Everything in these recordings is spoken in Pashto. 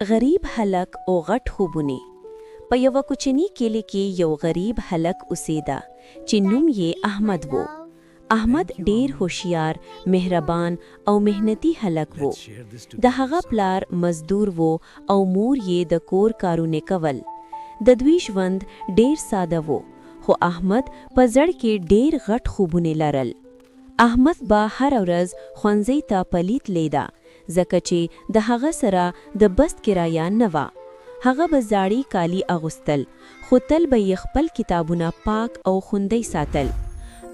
غریب هلک او غټ خوبونه. په یوه کوچني کلی کې یو غریب هلک اوسېده چې نوم یې احمد وو. احمد ډیر هوښیار، مهربان او مهنتي هلک وو. د هغه پلار مزدور وو او مور یې د کور کارونه کول. د دوی ژوند ډیر ساده وو، خو احمد په زړه کې ډیر غټ خوبونه لرل. احمد به هر ورځ ښوونځي ته پلی تللی، ځکه چې د هغه سره د بس کرایه نه وه. هغه به زاړي کالي اغوستل، خو تل به یې خپل کتابونه پاک او خوندي ساتل.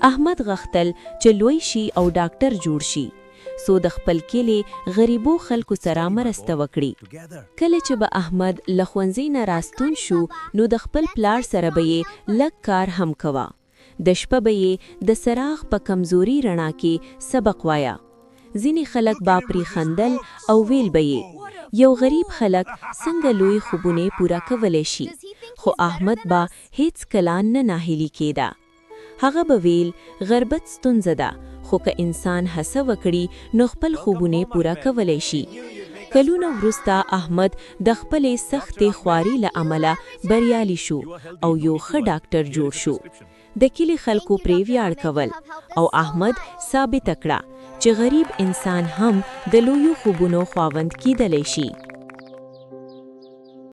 احمد غختل چې لوی شي او ډاکټر جوړ شي، سو د خپل کلی غریبو خلکو سره مرسته وکړي. کله چې به احمد له ښوونځي نه راستون شو، نو د خپل پلار سره به یې لږ کار هم کوه. د شپه به یې د څراغ په کمزوري رڼا کې سبق وایا. ځینې خلک به پرې خندل او ویل به یې یو غریب خلک څنګه لوی خوبونه پوره کولی شي، خو احمد به هیڅ کله نه ناهیلي کېده. هغه به ویل غربت ستونزه ده، خو که انسان هڅه وکړي نو خپل خوبونه پوره کولی شي. کلونه وروسته احمد د خپلې سختې خواري له امله بریالی شو او یو ښه ډاکټر جوړ شو. د کلي خلکو پرې ویاړ کول او احمد ثابته کړه چې غریب انسان هم د لویو خوبونو خاوند کیدلی شي.